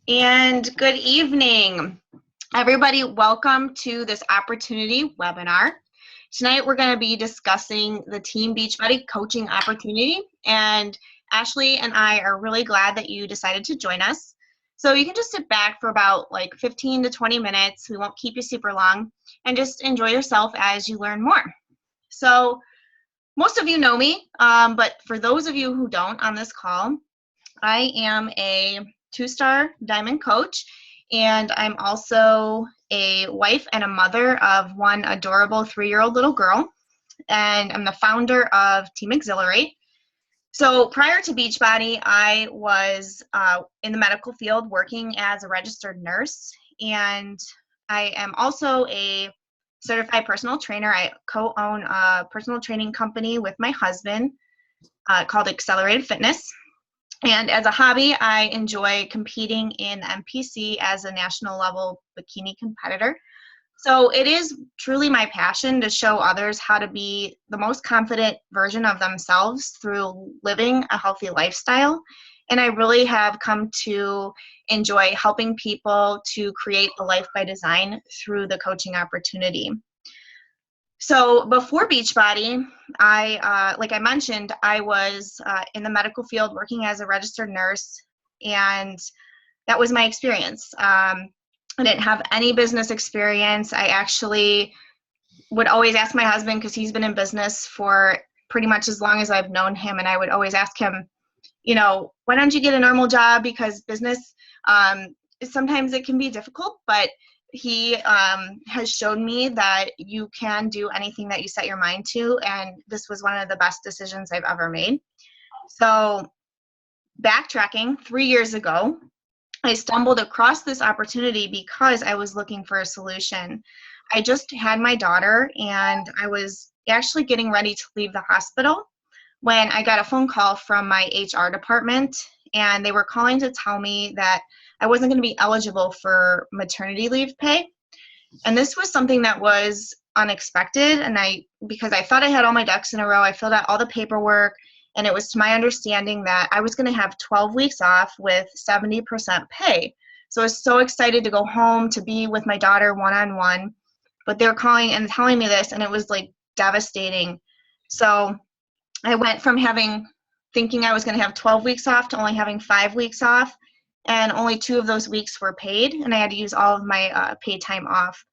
And good evening, everybody. Welcome to this opportunity webinar. Tonight, we're going to be discussing the Team Beachbody coaching opportunity. And Ashley and I are really glad that you decided to join us. So you can just sit back for about 15 to 20 minutes. We won't keep you super long, and just enjoy yourself as you learn more. So most of you know me, but for those of you who don't on this call, I am a 2-star diamond coach, and I'm also a wife and a mother of one adorable 3-year-old little girl, and I'm the founder of Team Exhilarate. So prior to Beachbody, I was in the medical field working as a registered nurse, and I am also a certified personal trainer. I co-own a personal training company with my husband called Accelerated Fitness. And as a hobby, I enjoy competing in MPC as a national level bikini competitor. So it is truly my passion to show others how to be the most confident version of themselves through living a healthy lifestyle. And I really have come to enjoy helping people to create a life by design through the coaching opportunity. So before Beachbody, like I mentioned, I was in the medical field working as a registered nurse, and that was my experience. I didn't have any business experience. I actually would always ask my husband, because he's been in business for pretty much as long as I've known him, and I would always ask him, why don't you get a normal job? Because business, sometimes it can be difficult, but he has shown me that you can do anything that you set your mind to, and this was one of the best decisions I've ever made. So backtracking, 3 years ago, I stumbled across this opportunity because I was looking for a solution. I just had my daughter, and I was actually getting ready to leave the hospital when I got a phone call from my HR department, and they were calling to tell me that I wasn't going to be eligible for maternity leave pay. And this was something that was unexpected, and because I thought I had all my ducks in a row, I filled out all the paperwork, and it was to my understanding that I was going to have 12 weeks off with 70% pay. So I was so excited to go home to be with my daughter one-on-one, but they were calling and telling me this, and it was devastating. So I went from thinking I was going to have 12 weeks off to only having 5 weeks off, and only 2 of those weeks were paid, and I had to use all of my paid time off.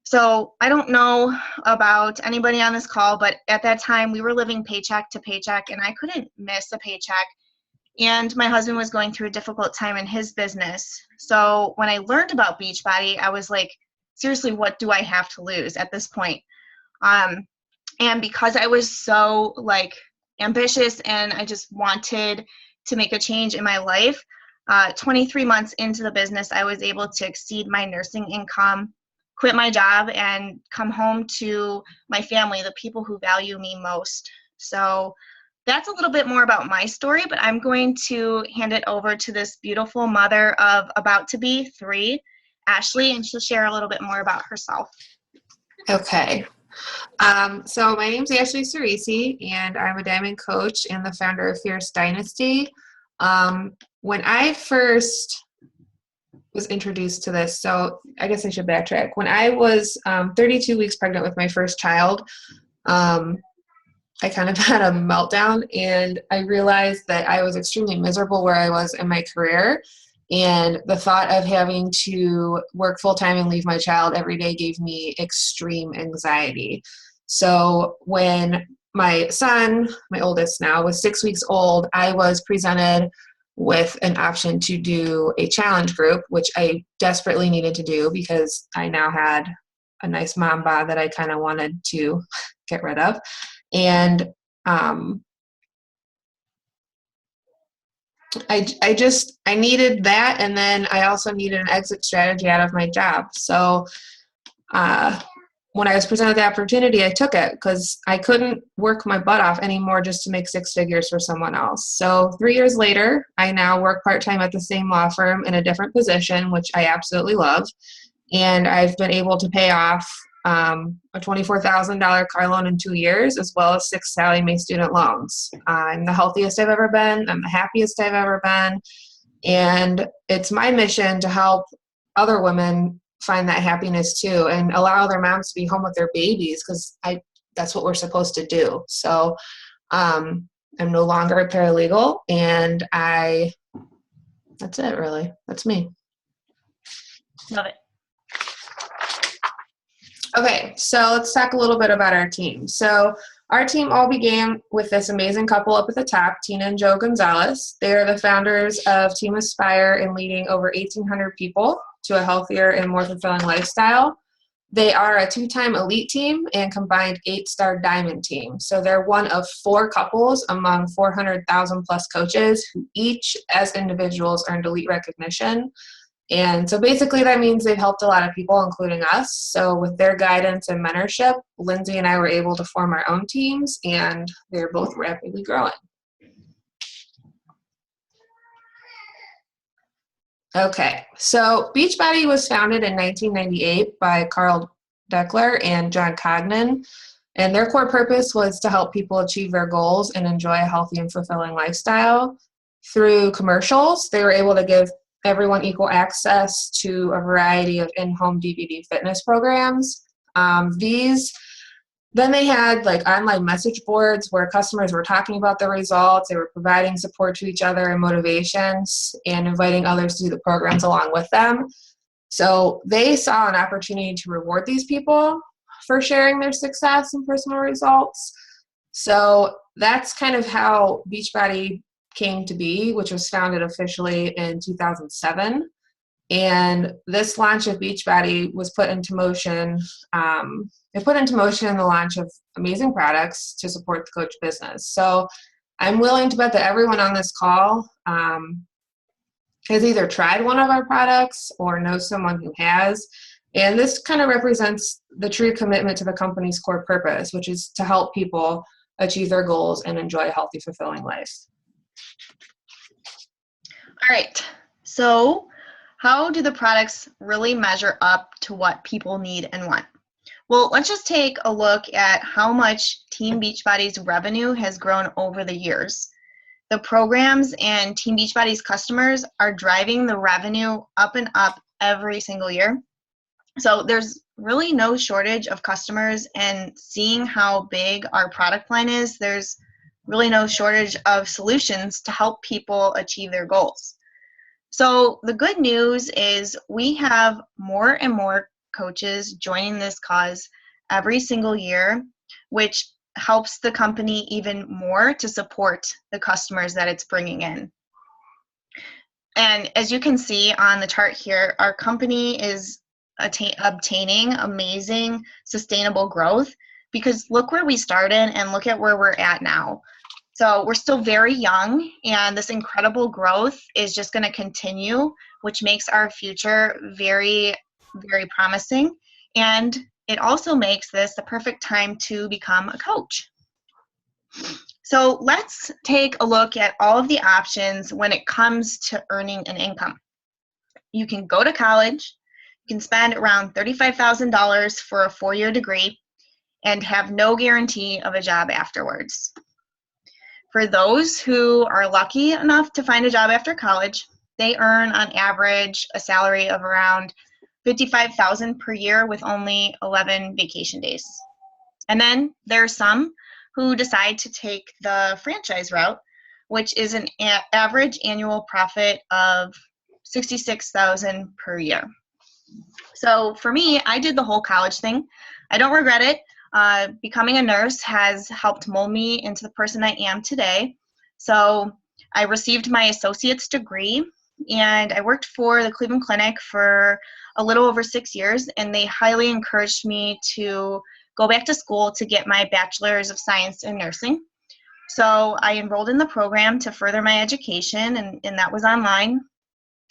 So I don't know about anybody on this call, but at that time we were living paycheck to paycheck, and I couldn't miss a paycheck. And my husband was going through a difficult time in his business. So when I learned about Beachbody, I was like, seriously, what do I have to lose at this point? And because I was so ambitious and I just wanted to make a change in my life, 23 months into the business, I was able to exceed my nursing income, quit my job, and come home to my family, the people who value me most. So that's a little bit more about my story, but I'm going to hand it over to this beautiful mother of about to be 3, Ashley, and she'll share a little bit more about herself. Okay. So my name's Ashley Ciresi, and I'm a diamond coach and the founder of Fierce Dynasty. When I first was introduced to this, so I guess I should backtrack. When I was 32 weeks pregnant with my first child, I kind of had a meltdown, and I realized that I was extremely miserable where I was in my career. And the thought of having to work full-time and leave my child every day gave me extreme anxiety. So when my son, my oldest now, was 6 weeks old, I was presented with an option to do a challenge group, which I desperately needed to do because I now had a nice mom bod that I kind of wanted to get rid of. And I needed that, and then I also needed an exit strategy out of my job. So when I was presented the opportunity, I took it because I couldn't work my butt off anymore just to make 6 figures for someone else. So 3 years later, I now work part-time at the same law firm in a different position, which I absolutely love. And I've been able to pay off a $24,000 car loan in 2 years, as well as 6 Sallie Mae student loans. I'm the healthiest I've ever been. I'm the happiest I've ever been. And it's my mission to help other women find that happiness too and allow their moms to be home with their babies, because that's what we're supposed to do. So I'm no longer a paralegal, and that's it really. That's me. Love it. Okay, so let's talk a little bit about our team. So our team all began with this amazing couple up at the top, Tina and Joe Gonzalez. They are the founders of Team Aspire and leading over 1,800 people to a healthier and more fulfilling lifestyle. They are a 2-time elite team and combined 8-star diamond team. So they're one of 4 couples among 400,000 plus coaches who each, as individuals, earned elite recognition. And so basically that means they've helped a lot of people, including us. So with their guidance and mentorship, Lindsey and I were able to form our own teams, and they're both rapidly growing. Okay, so Beachbody was founded in 1998 by Carl Deckler and John Cognan, and their core purpose was to help people achieve their goals and enjoy a healthy and fulfilling lifestyle. Through commercials, they were able to give everyone equal access to a variety of in-home DVD fitness programs. Then they had like online message boards where customers were talking about their results. They were providing support to each other and motivations and inviting others to do the programs along with them. So they saw an opportunity to reward these people for sharing their success and personal results. So that's kind of how Beachbody came to be, which was founded officially in 2007. And this launch of Beachbody was put into motion. It put into motion the launch of amazing products to support the coach business. So I'm willing to bet that everyone on this call has either tried one of our products or knows someone who has. And this kind of represents the true commitment to the company's core purpose, which is to help people achieve their goals and enjoy a healthy, fulfilling life. All right. So how do the products really measure up to what people need and want? Well, let's just take a look at how much Team Beachbody's revenue has grown over the years. The programs and Team Beachbody's customers are driving the revenue up and up every single year. So there's really no shortage of customers, and seeing how big our product line is, there's really no shortage of solutions to help people achieve their goals. So the good news is we have more and more coaches joining this cause every single year, which helps the company even more to support the customers that it's bringing in. And as you can see on the chart here, our company is obtaining amazing sustainable growth, because look where we started and look at where we're at now. So we're still very young, and this incredible growth is just going to continue, which makes our future very, very promising. And it also makes this the perfect time to become a coach. So let's take a look at all of the options when it comes to earning an income. You can go to college, you can spend around $35,000 for a 4-year degree and have no guarantee of a job afterwards. For those who are lucky enough to find a job after college, they earn on average a salary of around $55,000 per year with only 11 vacation days. And then there are some who decide to take the franchise route, which is an average annual profit of $66,000 per year. So for me, I did the whole college thing. I don't regret it. Becoming a nurse has helped mold me into the person I am today. So I received my associate's degree, and I worked for the Cleveland Clinic for a little over 6 years, and they highly encouraged me to go back to school to get my bachelor's of science in nursing. So I enrolled in the program to further my education, and that was online.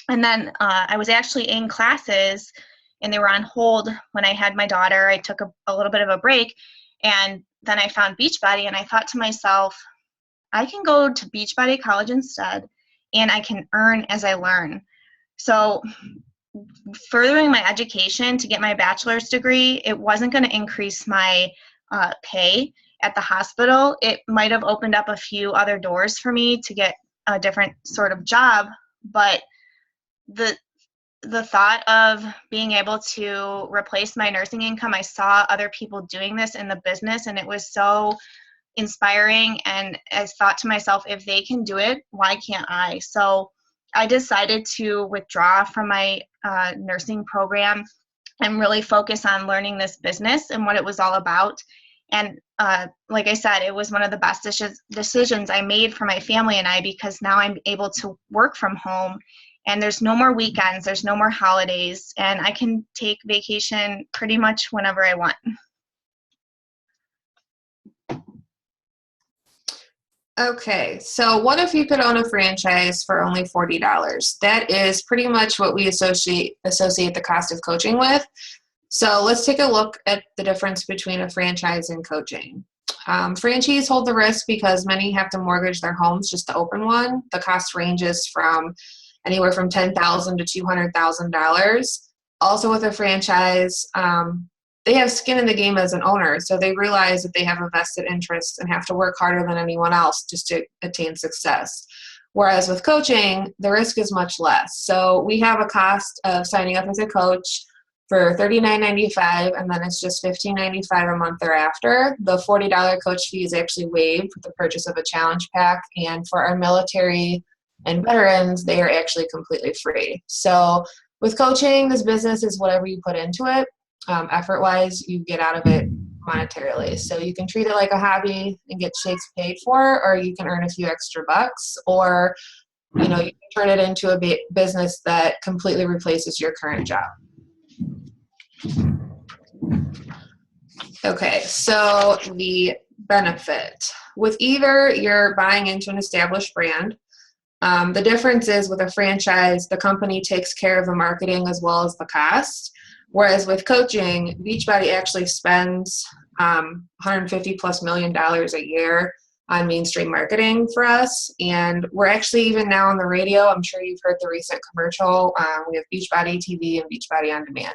And then I was actually in classes, and they were on hold when I had my daughter. I took a little bit of a break, and then I found Beachbody, and I thought to myself, I can go to Beachbody College instead, and I can earn as I learn. So furthering my education to get my bachelor's degree, it wasn't going to increase my pay at the hospital. It might have opened up a few other doors for me to get a different sort of job, but the the thought of being able to replace my nursing income, I saw other people doing this in the business, and it was so inspiring. And I thought to myself, if they can do it, why can't I? So I decided to withdraw from my nursing program and really focus on learning this business and what it was all about. And like I said, it was one of the best decisions I made for my family and I, because now I'm able to work from home, and there's no more weekends, there's no more holidays, and I can take vacation pretty much whenever I want. Okay, so what if you could own a franchise for only $40? That is pretty much what we associate the cost of coaching with. So let's take a look at the difference between a franchise and coaching. Franchisees hold the risk because many have to mortgage their homes just to open one. The cost ranges from anywhere from $10,000 to $200,000. Also with a franchise, they have skin in the game as an owner, so they realize that they have a vested interest and have to work harder than anyone else just to attain success. Whereas with coaching, the risk is much less. So we have a cost of signing up as a coach for $39.95, and then it's just $15.95 a month thereafter. The $40 coach fee is actually waived with the purchase of a challenge pack, and for our military and veterans, they are actually completely free. So with coaching, this business is whatever you put into it. Effort-wise, you get out of it monetarily. So you can treat it like a hobby and get shakes paid for, or you can earn a few extra bucks, or you can turn it into a business that completely replaces your current job. Okay, so the benefit. With either, you're buying into an established brand. The difference is with a franchise, the company takes care of the marketing as well as the cost. Whereas with coaching, Beachbody actually spends $150+ million a year on mainstream marketing for us. And we're actually even now on the radio. I'm sure you've heard the recent commercial. We have Beachbody TV and Beachbody On Demand.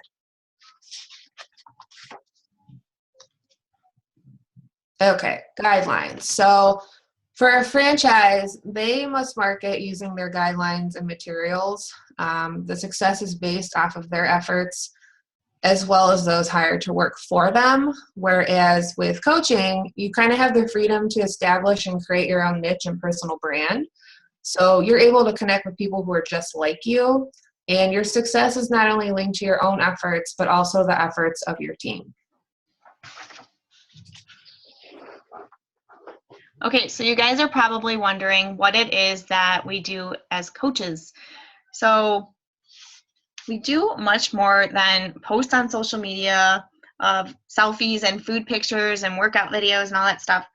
Okay, guidelines. So for a franchise, they must market using their guidelines and materials. The success is based off of their efforts as well as those hired to work for them. Whereas with coaching, you kind of have the freedom to establish and create your own niche and personal brand. So you're able to connect with people who are just like you, and your success is not only linked to your own efforts, but also the efforts of your team. Okay, so you guys are probably wondering what it is that we do as coaches. So we do much more than post on social media of selfies and food pictures and workout videos and all that stuff.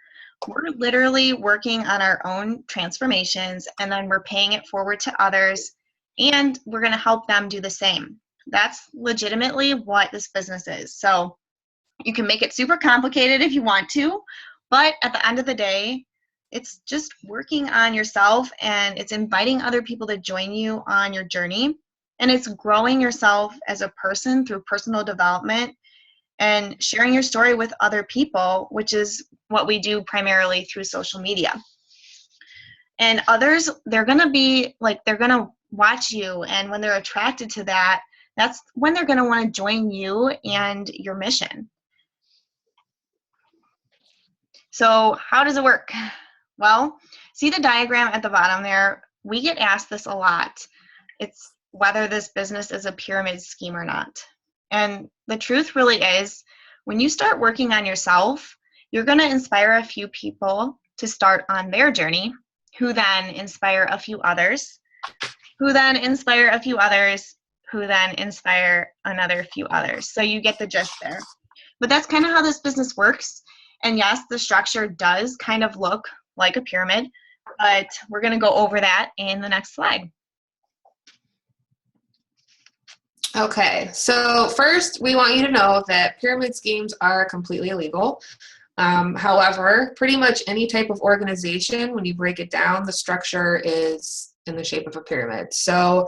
We're literally working on our own transformations, and then we're paying it forward to others, and we're going to help them do the same. That's legitimately what this business is. So you can make it super complicated if you want to, but at the end of the day, it's just working on yourself, and it's inviting other people to join you on your journey. And it's growing yourself as a person through personal development and sharing your story with other people, which is what we do primarily through social media. And others, they're going to watch you. And when they're attracted to that, that's when they're going to want to join you and your mission. So how does it work? Well, see the diagram at the bottom there? We get asked this a lot. It's whether this business is a pyramid scheme or not. And the truth really is, when you start working on yourself, you're going to inspire a few people to start on their journey, who then inspire a few others, who then inspire a few others, who then inspire another few others. So you get the gist there. But that's kind of how this business works. And yes, the structure does kind of look like a pyramid, but we're going to go over that in the next slide. Okay, so first we want you to know that pyramid schemes are completely illegal. However, pretty much any type of organization, when you break it down, the structure is in the shape of a pyramid. So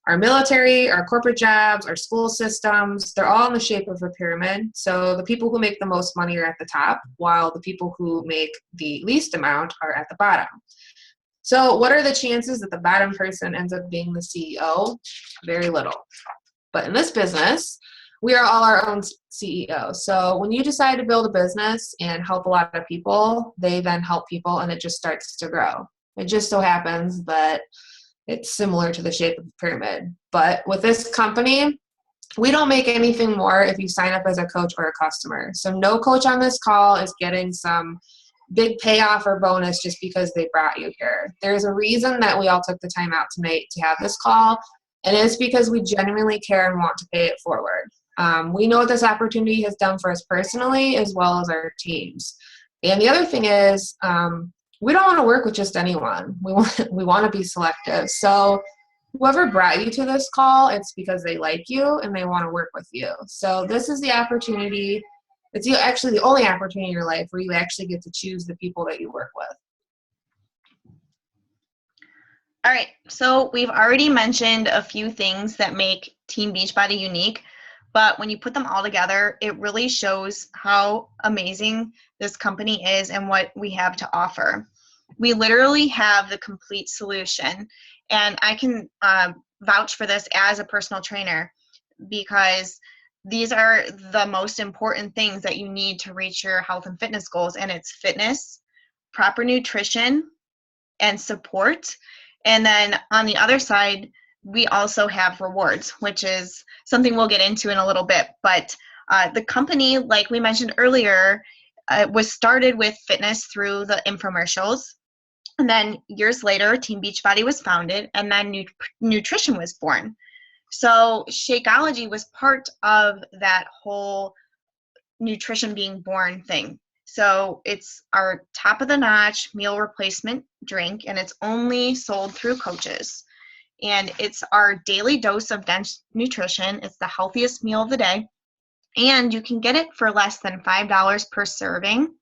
our military, our corporate jobs, our school systems, they're all in the shape of a pyramid. So the people who make the most money are at the top, while the people who make the least amount are at the bottom. So what are the chances that the bottom person ends up being the CEO? Very little. But in this business, we are all our own CEO. So when you decide to build a business and help a lot of people, they then help people, and it just starts to grow. It just so happens that it's similar to the shape of the pyramid. But with this company, we don't make anything more if you sign up as a coach or a customer. So no coach on this call is getting some big payoff or bonus just because they brought you here. There's a reason that we all took the time out tonight to have this call, and it's because we genuinely care and want to pay it forward. We know what this opportunity has done for us personally as well as our teams. And the other thing is, we don't want to work with just anyone. We want to be selective. So whoever brought you to this call, it's because they like you and they want to work with you. So this is the opportunity. It's actually the only opportunity in your life where you actually get to choose the people that you work with. All right, so we've already mentioned a few things that make Team Beachbody unique, but when you put them all together, it really shows how amazing this company is and what we have to offer. We literally have the complete solution, and I can vouch for this as a personal trainer, because these are the most important things that you need to reach your health and fitness goals, and it's fitness, proper nutrition, and support. And then on the other side, we also have rewards, which is something we'll get into in a little bit. But the company, like we mentioned earlier, was started with fitness through the infomercials. And then years later, Team Beachbody was founded, and then nutrition was born. So Shakeology was part of that whole nutrition being born thing. So it's our top of the notch meal replacement drink, and it's only sold through coaches. And it's our daily dose of dense nutrition. It's the healthiest meal of the day. And you can get it for less than $5 per serving.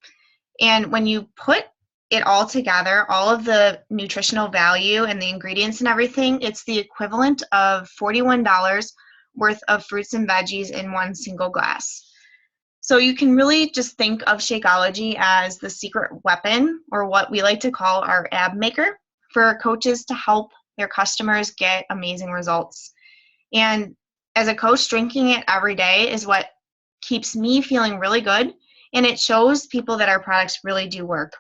And when you put it all together, all of the nutritional value and the ingredients and everything, it's the equivalent of $41 worth of fruits and veggies in one single glass. So you can really just think of Shakeology as the secret weapon, or what we like to call our ab maker, for coaches to help their customers get amazing results. And as a coach, drinking it every day is what keeps me feeling really good, and it shows people that our products really do work.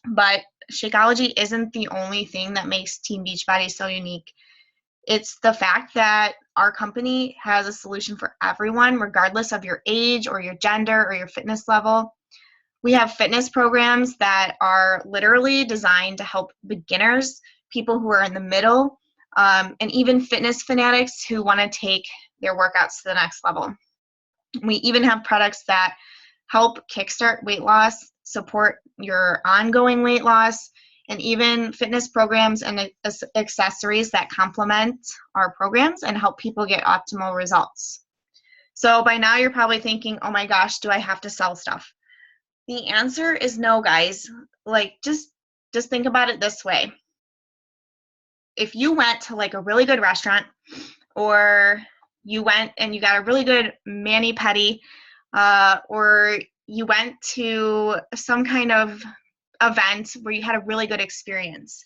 But Shakeology isn't the only thing that makes Team Beachbody so unique. It's the fact that our company has a solution for everyone, regardless of your age or your gender or your fitness level. We have fitness programs that are literally designed to help beginners, people who are in the middle, and even fitness fanatics who want to take their workouts to the next level. We even have products that help kickstart weight loss, support your ongoing weight loss, and even fitness programs and accessories that complement our programs and help people get optimal results. So by now you're probably thinking, oh my gosh, do I have to sell stuff? The answer is no, guys. Like, just think about it this way. If you went to like a really good restaurant, or you went and you got a really good mani-pedi, or you went to some kind of event where you had a really good experience,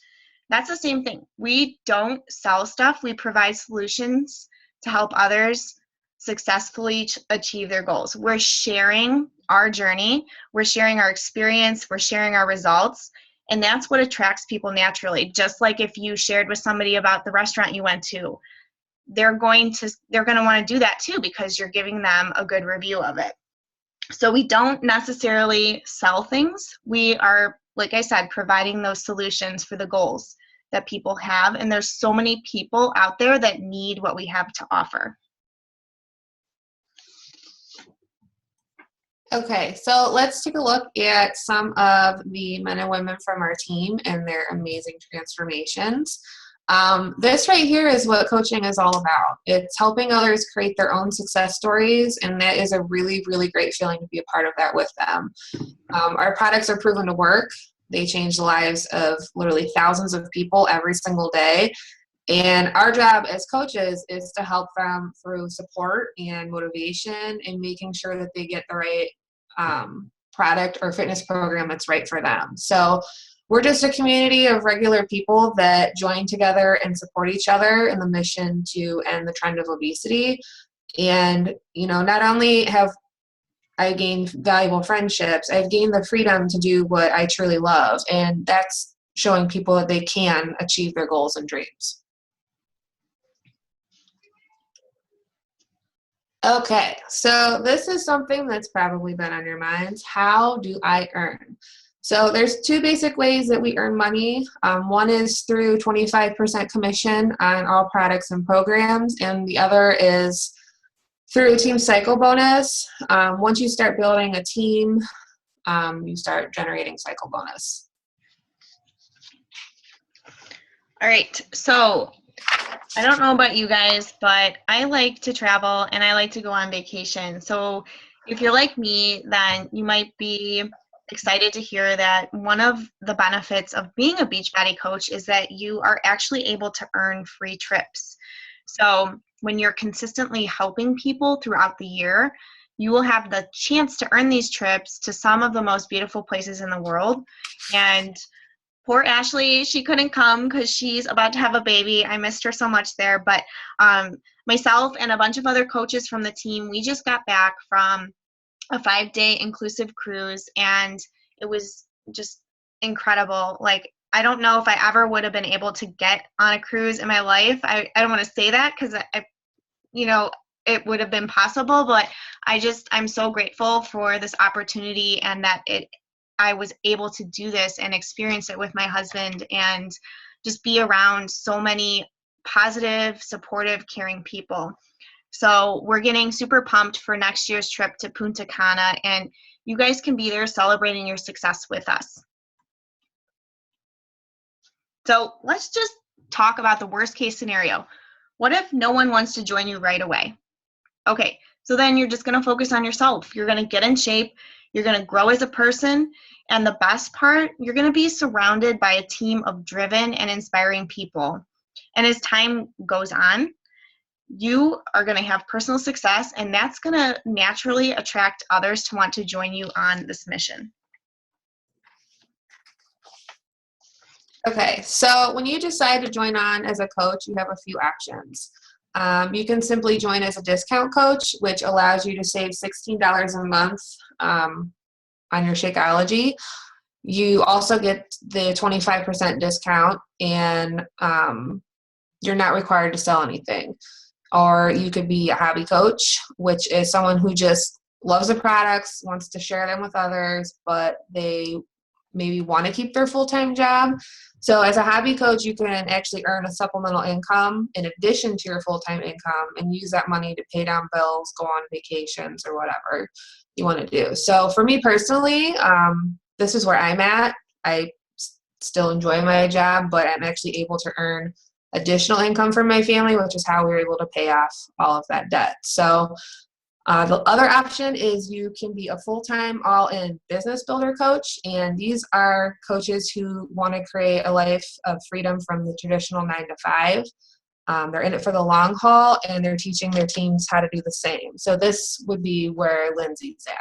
that's the same thing. We don't sell stuff. We provide solutions to help others successfully achieve their goals. We're sharing our journey. We're sharing our experience. We're sharing our results. And that's what attracts people naturally. Just like if you shared with somebody about the restaurant you went to, they're going to want to do that too, because you're giving them a good review of it. So we don't necessarily sell things. We are, like I said, providing those solutions for the goals that people have. And there's so many people out there that need what we have to offer. Okay, so let's take a look at some of the men and women from our team and their amazing transformations. This right here is what coaching is all about. It's helping others create their own success stories, and that is a really, really great feeling to be a part of that with them. Our products are proven to work. They change the lives of literally thousands of people every single day. And our job as coaches is to help them through support and motivation and making sure that they get the right product or fitness program that's right for them. So we're just a community of regular people that join together and support each other in the mission to end the trend of obesity. And, not only have I gained valuable friendships, I've gained the freedom to do what I truly love. And that's showing people that they can achieve their goals and dreams. Okay, so this is something that's probably been on your minds. How do I earn? So there's two basic ways that we earn money. One is through 25% commission on all products and programs, and the other is through a team cycle bonus. Once you start building a team, you start generating cycle bonus. All right, so I don't know about you guys, but I like to travel and I like to go on vacation. So if you're like me, then you might be excited to hear that one of the benefits of being a Beachbody coach is that you are actually able to earn free trips. So when you're consistently helping people throughout the year, you will have the chance to earn these trips to some of the most beautiful places in the world. And poor Ashley, she couldn't come because she's about to have a baby. I missed her so much there. But myself and a bunch of other coaches from the team, we just got back from a 5-day inclusive cruise, and it was just incredible. Like, I don't know if I ever would have been able to get on a cruise in my life. I don't want to say that because it would have been possible, but I'm so grateful for this opportunity and that I was able to do this and experience it with my husband and just be around so many positive, supportive, caring people. So we're getting super pumped for next year's trip to Punta Cana, and you guys can be there celebrating your success with us. So let's just talk about the worst case scenario. What if no one wants to join you right away? Okay, so then you're just going to focus on yourself. You're going to get in shape. You're going to grow as a person. And the best part, you're going to be surrounded by a team of driven and inspiring people. And as time goes on, you are going to have personal success, and that's going to naturally attract others to want to join you on this mission. Okay, so when you decide to join on as a coach, you have a few options. You can simply join as a discount coach, which allows you to save $16 a month on your Shakeology. You also get the 25% discount, and you're not required to sell anything. Or you could be a hobby coach, which is someone who just loves the products, wants to share them with others, but they maybe want to keep their full-time job. So as a hobby coach, you can actually earn a supplemental income in addition to your full-time income and use that money to pay down bills, go on vacations, or whatever you want to do. So for me personally, this is where I'm at. I still enjoy my job, but I'm actually able to earn additional income from my family, which is how we were able to pay off all of that debt. So the other option is you can be a full-time, all-in business builder coach, and these are coaches who want to create a life of freedom from the traditional 9-to-5. They're in it for the long haul, and they're teaching their teams how to do the same. So this would be where Lindsey's at.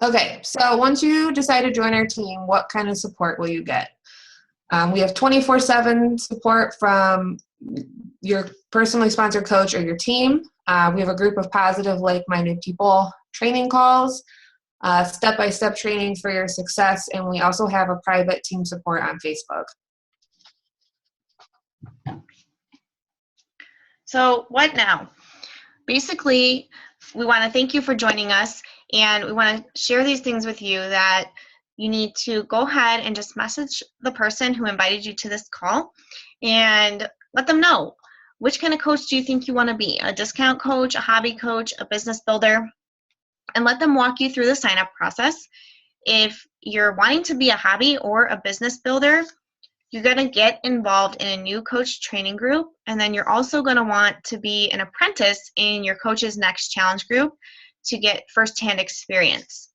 Okay, so once you decide to join our team, what kind of support will you get? We have 24/7 support from your personally sponsored coach or your team. We have a group of positive, like-minded people training calls, step-by-step training for your success, and we also have a private team support on Facebook. So what now? Basically, we want to thank you for joining us, and we want to share these things with you that you need to go ahead and just message the person who invited you to this call and let them know, which kind of coach do you think you want to be? A discount coach, a hobby coach, a business builder? And let them walk you through the sign-up process. If you're wanting to be a hobby or a business builder, you're going to get involved in a new coach training group, and then you're also going to want to be an apprentice in your coach's next challenge group to get firsthand experience.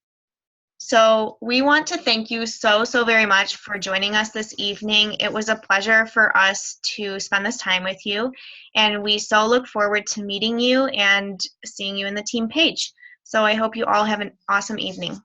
So we want to thank you so very much for joining us this evening. It was a pleasure for us to spend this time with you, and we so look forward to meeting you and seeing you in the team page. So I hope you all have an awesome evening.